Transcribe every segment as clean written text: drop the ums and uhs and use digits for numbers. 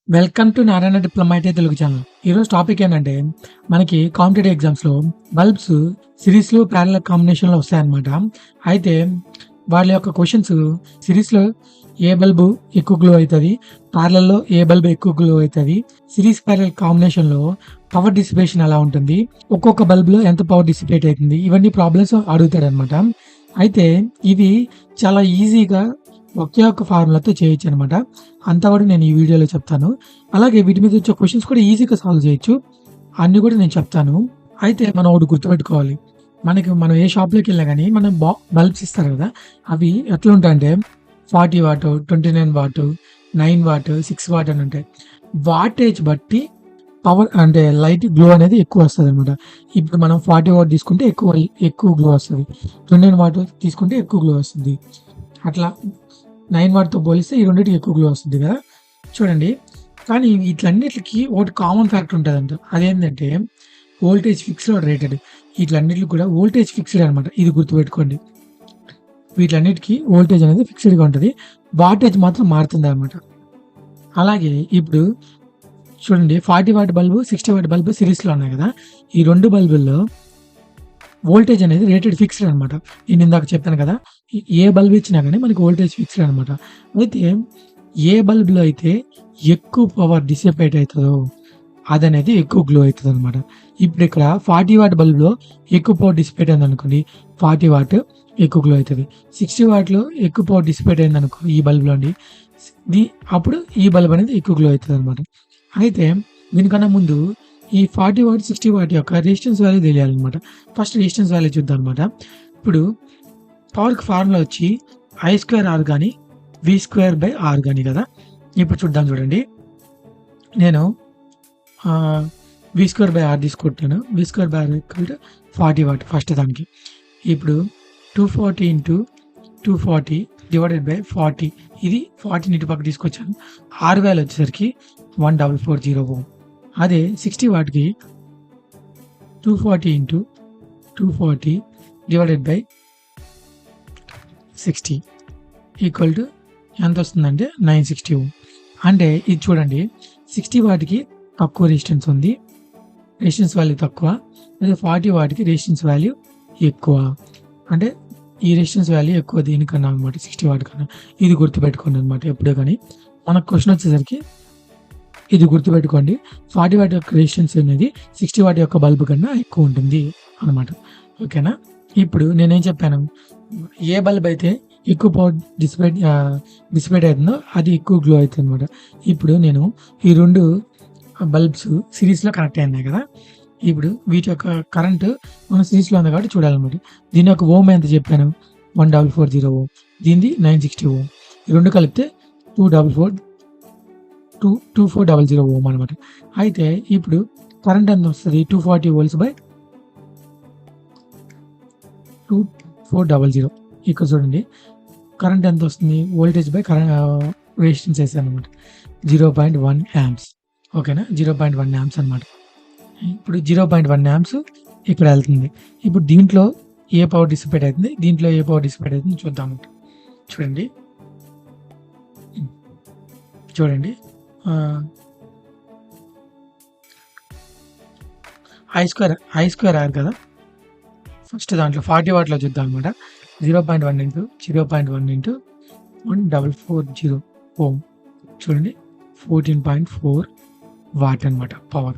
Welcome to Narayana diploma IT Telugu channel. ఈరోజు topic ఏంటంటే మనకి కాంపిటేటివ్ ఎగ్జామ్స్లో బల్బ్స్ సిరీస్లో ప్యారలల్ కాంబినేషన్లో వస్తాయన్నమాట. అయితే వాళ్ళ యొక్క క్వశ్చన్స్ సిరీస్లో ఏ బల్బు ఎక్కువ గ్లో అవుతుంది, ప్యారలల్లో ఏ బల్బు ఎక్కువ గ్లో అవుతుంది, సిరీస్ ప్యారలల్ కాంబినేషన్లో పవర్ డిసిపేషన్ ఎలా ఉంటుంది, ఒక్కొక్క బల్బ్లో ఎంత పవర్ డిసిపేట్ అవుతుంది, ఇవన్నీ ప్రాబ్లమ్స్ అడుగుతాడు అనమాట. అయితే ఇవి చాలా ఈజీగా ఒకే ఒక ఫార్ములాతో చేయొచ్చు అనమాట. అంతా కూడా నేను ఈ వీడియోలో చెప్తాను. అలాగే వీటి మీద వచ్చే క్వశ్చన్స్ కూడా ఈజీగా సాల్వ్ చేయొచ్చు, అన్నీ కూడా నేను చెప్తాను. అయితే మనం ఒకటి గుర్తుపెట్టుకోవాలి, మనం ఏ షాప్లోకి వెళ్ళినా కానీ మనం బల్బ్స్ ఇస్తారు కదా, అవి ఎట్లా ఉంటాయంటే 40 వాట్, 29 వాట్, 9 వాట్, 6 వాట్ అని ఉంటాయి. వాటేజ్ బట్టి పవర్ అంటే లైట్ గ్లో అనేది ఎక్కువ వస్తుంది అనమాట. ఇప్పుడు మనం 40 వాట్ తీసుకుంటే ఎక్కువ గ్లో వస్తుంది, 29 వాట్ తీసుకుంటే ఎక్కువ గ్లో వస్తుంది. అట్లా 9 వాట్తో పోలిస్తే ఈ రెండింటికి ఎక్కువ గ్లో వస్తుంది కదా. చూడండి, కానీ వీటిలన్నిటికి ఒకటి కామన్ ఫ్యాక్టర్ ఉంటుందంట. అదేంటంటే వోల్టేజ్ ఫిక్స్డ్ రేటెడ్. వీటిలన్నిటికి కూడా వోల్టేజ్ ఫిక్స్డ్ అనమాట, ఇది గుర్తుపెట్టుకోండి. వీటిలన్నిటికీ వోల్టేజ్ అనేది ఫిక్స్డ్గా ఉంటుంది, వాటేజ్ మాత్రం మారుతుంది అనమాట. అలాగే ఇప్పుడు చూడండి, 40 వాట్ బల్బు, 60 వాట్ బల్బు సిరీస్లో ఉన్నాయి కదా. ఈ రెండు బల్బుల్లో వోల్టేజ్ అనేది రేటెడ్ ఫిక్స్డ్ అనమాట. నేను ఇందాక చెప్పాను కదా, ఏ బల్బ్ ఇచ్చినా కానీ మనకి వోల్టేజ్ ఫిక్స్డ్ అనమాట. అయితే ఏ బల్బ్లో అయితే ఎక్కువ పవర్ డిసిపేట్ అవుతుందో అదనేది ఎక్కువ గ్లో అవుతుంది అనమాట. ఇప్పుడు ఇక్కడ 40 వాట్ బల్బ్లో ఎక్కువ పవర్ డిసిపేట్ అయింది అనుకోండి, 40 వాట్ ఎక్కువ గ్లో అవుతుంది. 60 వాట్లో ఎక్కువ పవర్ డిసిపేట్ అయింది అనుకో ఈ బల్బ్లో అండి, అప్పుడు ఈ బల్బ్ అనేది ఎక్కువ గ్లో అవుతుంది అనమాట. అయితే దీనికన్నా ముందు ఈ 40 వాట్ 60 వాట్ యొక్క రెసిస్టెన్స్ వాల్యూ తెలియాలన్నమాట. ఫస్ట్ రెసిస్టెన్స్ వాల్యూ చూద్దాం అనమాట. ఇప్పుడు పవర్కి ఫార్ములా వచ్చి I²R కానీ V²/R కానీ కదా. ఇప్పుడు చూడండి, నేను V²/R తీసుకుంటాను. V²/R = 40 వాట్ ఫస్ట్ దానికి. ఇప్పుడు 240 × 240 / 40, ఇది 40 ఇటు పక్క తీసుకొచ్చాను. R వాల్యూ వచ్చేసరికి 1440 Ω. అదే 60 వాట్కి 240 × 240 / 60 = ఎంత వస్తుందంటే 960 Ω. అంటే ఇది చూడండి, 60 వాట్కి తక్కువ రెసిస్టెన్స్ ఉంది, రెసిస్టెన్స్ వాల్యూ తక్కువ. అదే 40 వాట్కి రెసిస్టెన్స్ వాల్యూ ఎక్కువ. అంటే ఈ రెసిస్టెన్స్ వాల్యూ ఎక్కువ దీనికన్నా అనమాట, 60 వాట్ కన్నా. ఇది గుర్తుపెట్టుకోండి అనమాట. ఎప్పుడే కానీ మనకు క్వశ్చన్ వచ్చేసరికి ఇది గుర్తుపెట్టుకోండి, 40 వాట్ యొక్క రెసిస్టెన్స్ అనేది 60 వాట్ యొక్క బల్బు కన్నా ఎక్కువ ఉంటుంది అనమాట. ఓకేనా. ఇప్పుడు నేనేం చెప్పాను, ఏ బల్బ్ అయితే ఎక్కువ పవర్ డిసిపేట్ అవుతుందో అది ఎక్కువ గ్లో అవుతుంది అనమాట. ఇప్పుడు నేను ఈ రెండు బల్బ్స్ సిరీస్లో కనెక్ట్ అయినాయి కదా. ఇప్పుడు వీటి యొక్క కరెంటు మన సిరీస్లో ఉంది కాబట్టి చూడాలన్నమాట. దీని యొక్క ఓమ్ ఎంత చెప్పాను, 1440 Ω, దీనిది 960 Ω. ఈ రెండు కలిపితే 2400 Ω అనమాట. అయితే ఇప్పుడు కరెంట్ ఎంత వస్తుంది, 240 volts/2400. ఇక్కడ చూడండి, కరెంట్ ఎంత వస్తుంది, వోల్టేజ్ బై రెసిస్టెన్స్ వేసాను అనమాట, 0.1 amps. ఓకేనా, 0.1 amps అనమాట. ఇప్పుడు 0.1 amps ఇక్కడ వెళ్తుంది. ఇప్పుడు దీంట్లో ఏ పవర్ డిసిపేట్ అవుతుంది, దీంట్లో ఏ పవర్ డిసిపేట్ అవుతుంది చూద్దాము. చూడండి I²R కదా. ఫస్ట్ దాంట్లో 40 వాట్లో చూద్దాం అనమాట. 0.1 × 0.1 × 1440 Ω. చూడండి, 14.4 వాట్ అనమాట పవర్.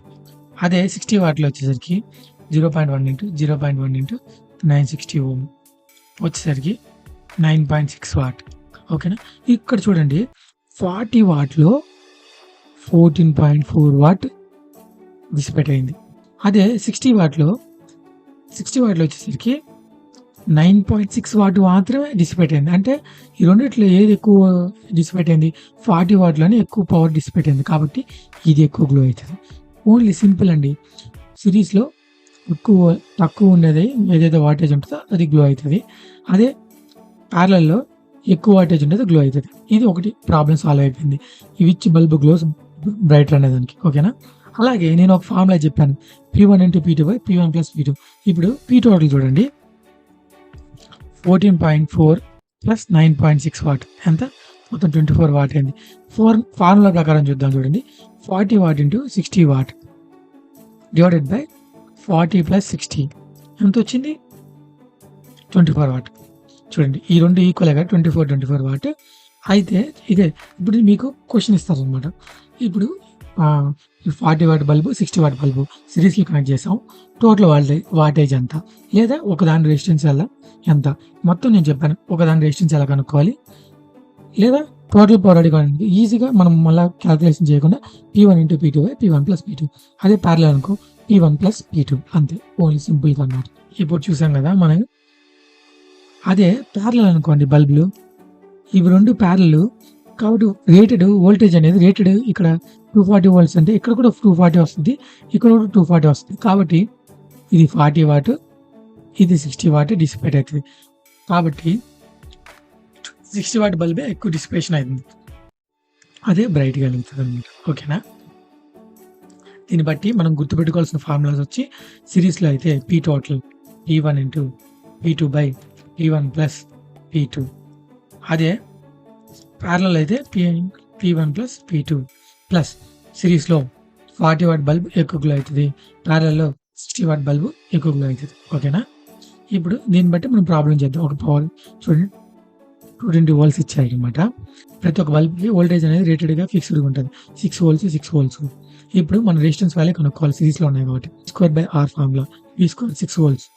అదే 60 వాట్లో వచ్చేసరికి 0.1 × 0.1 × 960 Ω వచ్చేసరికి 9.6 వాట్. ఓకేనా. ఇక్కడ చూడండి, 40 వాట్లో 14.4 వాట్ డిసిపేట్ అయింది. అదే 60 వాట్లో వచ్చేసరికి 9.6 వాట్ మాత్రమే డిసిపేట్ అయింది. అంటే ఈ రెండిట్లో ఏది ఎక్కువ డిసిపేట్ అయింది, 40 వాట్లోనే ఎక్కువ పవర్ డిసిపేట్ అయింది కాబట్టి ఇది ఎక్కువ గ్లో అవుతుంది. ఓన్లీ సింపుల్ అండి. సిరీస్లో తక్కువ ఉండేది ఏదైతే వాటేజ్ ఉంటుందో అది గ్లో అవుతుంది, అదే ప్యారలల్లో ఎక్కువ వాటేజ్ ఉండేది గ్లో అవుతుంది. ఇది ఒకటి ప్రాబ్లం సాల్వ్ అయిపోయింది, విచ్ బల్బ్ గ్లోస్ బ్రైటర్ అనేదానికి. ఓకేనా. అలాగే నేను ఒక ఫార్ములా చెప్పాను, P1 × P2/P1 + P2. ఇప్పుడు P టోటల్ చూడండి, 14.4 + 9.6 వాట్ ఎంత, మొత్తం 24 వాట్ అయింది. ఫార్ములా ప్రకారం చూద్దాం చూడండి. 40 what into 60 what divided by 40 plus 60 ఎంత వచ్చింది? 24 వాట్. చూడండి ఈ రెండు ఈక్వల్గా 24 వాట్. అయితే ఇదే ఇప్పుడు మీకు క్వశ్చన్ ఇస్తారనమాట. ఇప్పుడు 40 వాట్ బల్బు 60 వాట్ బల్బు సిరీస్లో కనెక్ట్ చేసాం, టోటల్ వాటేజ్ ఎంత, లేదా ఒకదాని రెసిస్టెన్స్ వల్ల ఎంత, మొత్తం నేను చెప్పాను ఒకదాని రెసిస్టెన్స్ ఎలా కనుక్కోవాలి, లేదా టోటల్ పవర్ అడిగాను. ఈజీగా మనం మళ్ళీ క్యాలిక్యులేషన్ చేయకుండా P1 into P2 by P1 plus P2. అదే ప్యారలల్ అనుకో P1 ప్లస్ P2 అంతే, ఓన్లీ సింపుల్గా అన్నమాట. ఇప్పుడు చూసాం కదా మనం. అదే ప్యారలల్ అనుకోండి బల్బులు, ఇవి రెండు ప్యారలల్ కాబట్టి రేటెడ్ వోల్టేజ్ అనేది రేటెడ్ ఇక్కడ 240 వోల్ట్స్ అంటే ఇక్కడ కూడా 240 వస్తుంది, ఇక్కడ కూడా 240 వస్తుంది. కాబట్టి ఇది 40 వాట్, ఇది 60 వాట్ డిసిపేట్ అవుతుంది. కాబట్టి 60 వాట్ బల్బే ఎక్కువ డిసిపేషన్ అవుతుంది, అదే బ్రైట్గా వెళ్తుంది అనమాట. ఓకేనా? దీన్ని బట్టి మనం గుర్తుపెట్టుకోవాల్సిన ఫార్ములాస్ వచ్చి సిరీస్లో అయితే P total P1 into P2 by P1 plus P2. అదే ప్యారలల్ అయితే P1 ప్లస్ P2 ప్లస్ సిరీస్లో 40 వాట్ బల్బ్ ఎక్కువ గ్లో అవుతుంది, ప్యారలల్లో 60 వాట్ బల్బు ఎక్కువ గ్లో అవుతుంది. ఓకేనా? ఇప్పుడు దీన్ని బట్టి మనం ప్రాబ్లం చేద్దాం. ఒక పవర్ చూడండి 220 వోల్ట్స్ ఇచ్చారనమాట. ప్రతి ఒక్క బల్బ్కి వోల్టేజ్ అనేది రేటెడ్గా ఫిక్స్డ్గా ఉంటుంది, 6 వోల్ట్స్ 6 వోల్ట్స్. ఇప్పుడు మన రెసిస్టెన్స్ వాల్యూ కనుక్కోవాలి, సిరీస్లో ఉన్నాయి కాబట్టి square by R formula, V square 6 volts.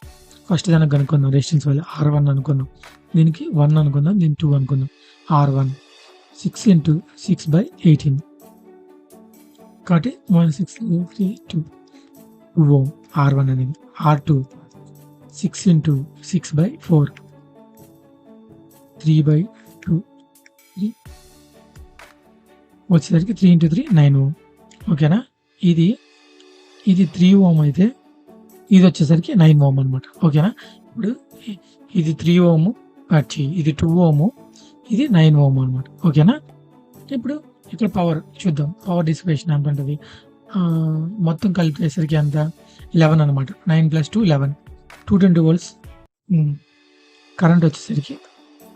First దానికి కనుక్కుందాం రెసిస్టెన్స్ వాల్యూ R1 అనుకుందాం, దీనికి 1 అనుకుందాం, దీనికి 2 అనుకుందాం. R1 6 ఇంటూ 6 బై 18 కాబట్టి 1632 ఓం R1 అనేది. R2 6 ఇంటూ 6 బై 4 3 బై 2 వచ్చేసరికి 3 ఇంటూ 3 9 ఓం. ఓకేనా? ఇది 3 ఓం అయితే ఇది వచ్చేసరికి 9 ఓం అనమాట. ఓకేనా? ఇప్పుడు ఇది 3 ఓము, ఇది 2 ఓము, ఇది 9 ఓం అనమాట. ఓకేనా? ఇప్పుడు ఇక్కడ పవర్ చూద్దాం. పవర్ డిసిపేషన్ ఎంత ఉంటుంది? మొత్తం కలిపేసరికి ఎంత? 11 అనమాట. 9 ప్లస్ 2 11, 220 వోల్ట్స్. కరెంట్ వచ్చేసరికి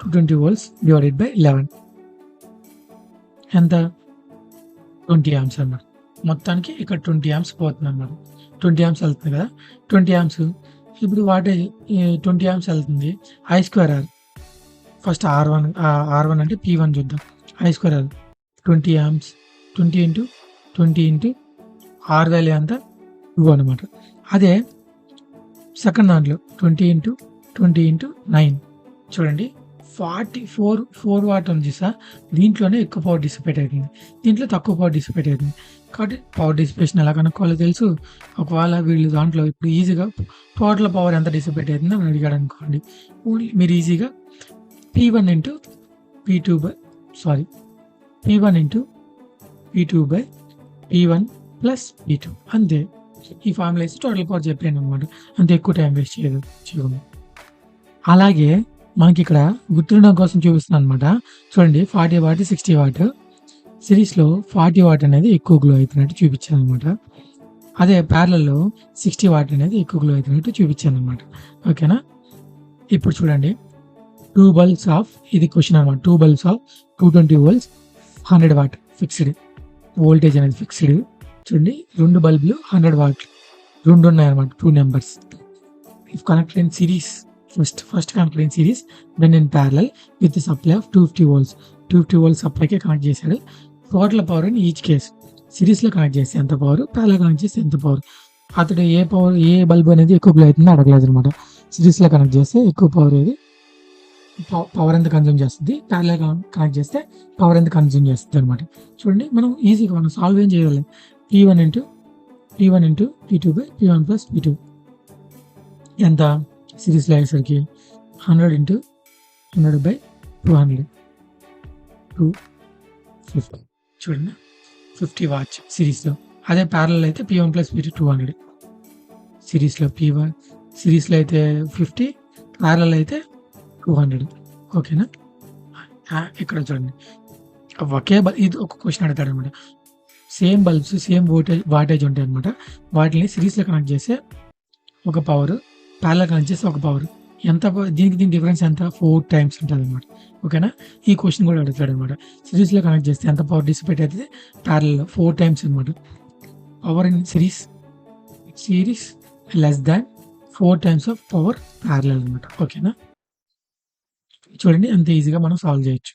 220 వోల్ట్స్ డివైడెడ్ బై 11 ఎంత? 20 ఆంప్స్ అన్నమాట. మొత్తానికి ఇక్కడ 20 ఆంప్స్ పోతుంది అనమాట. 20 ఆంప్స్ వెళ్తుంది కదా, 20 ఆంప్స్. ఇప్పుడు వాటేజ్ 20 ఆంప్స్ వెళ్తుంది. I square R first R1 అంటే P1 చూద్దాం. I square R 20 amps 20 into R value అంతా 2 అనమాట. అదే సెకండ్ దాంట్లో 20 ఇంటూ 9 చూడండి 4 వాట్ ఉంది సార్. దీంట్లోనే ఎక్కువ పవర్ డిసిపేట్ అవుతుంది, దీంట్లో తక్కువ పవర్ డిసిపేట్ అవుతుంది. కాబట్టి పవర్ డిసిపేషన్ ఎలా కనుక్కోవాలో తెలుసు. ఒకవేళ వీళ్ళు దాంట్లో ఇప్పుడు ఈజీగా టోటల్ పవర్ ఎంత డిసిపేట్ అవుతుందో అని అడిగాడు అనుకోండి, మీరు ఈజీగా P1 into P2 by P1 plus P2 అంతే. ఈ ఫార్ములా వేసి టోటల్ పవర్ చెప్పాను అనమాట. అంతే, ఎక్కువ టైం వేస్ట్ చేయకుండా. అలాగే మనకి ఇక్కడ గుర్తుండడం కోసం చూపిస్తున్నాను అనమాట. చూడండి 40 వాట్ 60 వాట్ సిరీస్లో 40 వాట్ అనేది ఎక్కువ గ్లో అవుతున్నట్టు చూపించాను అనమాట. అదే ప్యారలల్లో 60 వాట్ అనేది ఎక్కువ గ్లో అవుతున్నట్టు చూపించాను అనమాట. ఓకేనా? ఇప్పుడు చూడండి 2 బల్బ్స్ ఆఫ్, ఇది క్వశ్చన్ అనమాట. 2 bulbs of 220 volts 100 watt fixed voltage అనేది ఫిక్స్డ్. చూడండి 2 బల్బులు 100 వాట్లు 2 ఉన్నాయన్నమాట, 2 numbers. If connected in series, first connected in series, then in parallel with supply of 250 volts. 250 volts సప్లైకే కనెక్ట్ చేశాడు. Total power in each case, సిరీస్లో connect చేస్తే ఎంత పవర్, ప్యారలల్ కనెక్ట్ చేస్తే ఎంత పవర్. అతడు ఏ బల్బ్ అనేది ఎక్కువ గ్లో అవుతుందో అడగలేదు అనమాట. సిరీస్లో కనెక్ట్ చేస్తే ఎక్కువ పవర్ ఏది, పవర్ ఎంత కన్జ్యూమ్ చేస్తుంది, ప్యారలల్ కనెక్ట్ చేస్తే పవర్ ఎంత కన్జ్యూమ్ చేస్తుంది అనమాట. చూడండి మనం ఈజీగా మనం సాల్వ్ ఏం చేయాలి. P1 into P2 by P1 plus P2 ఎంత? సిరీస్లో అయ్యేసరికి 100 ఇంటూ 100 బై 200 250. చూడండి 50 వాట్స్ సిరీస్లో. అదే ప్యారలల్ అయితే P1 ప్లస్ P2 200. సిరీస్లో అయితే 50, ప్యారలల్ అయితే 200. ఓకేనా? ఇక్కడ చూడండి ఇది ఒక క్వశ్చన్ అడుగుతాడు అనమాట. సేమ్ బల్బ్స్ సేమ్ వాటేజ్ ఉంటాయి అనమాట. వాటిని సిరీస్లో కనెక్ట్ చేస్తే ఒక పవర్, ప్యారలల్ కనెక్ట్ చేస్తే ఒక పవర్. దీనికి డిఫరెన్స్ ఎంత? 4 టైమ్స్ ఉంటదనమాట. ఓకేనా? ఈ క్వెషన్ కూడా అడుగుతాడనమాట. సిరీస్‌లో కనెక్ట్ చేస్తే ఎంత పవర్ డిసిపేట్ అయితది? పారలెల్‌లో 4 టైమ్స్ అనమాట. Power in series less than 4 times of power parallel అనమాట. ఓకేనా? చూడండి ఎంత ఈజీగా మనం సాల్వ్ చేయొచ్చు.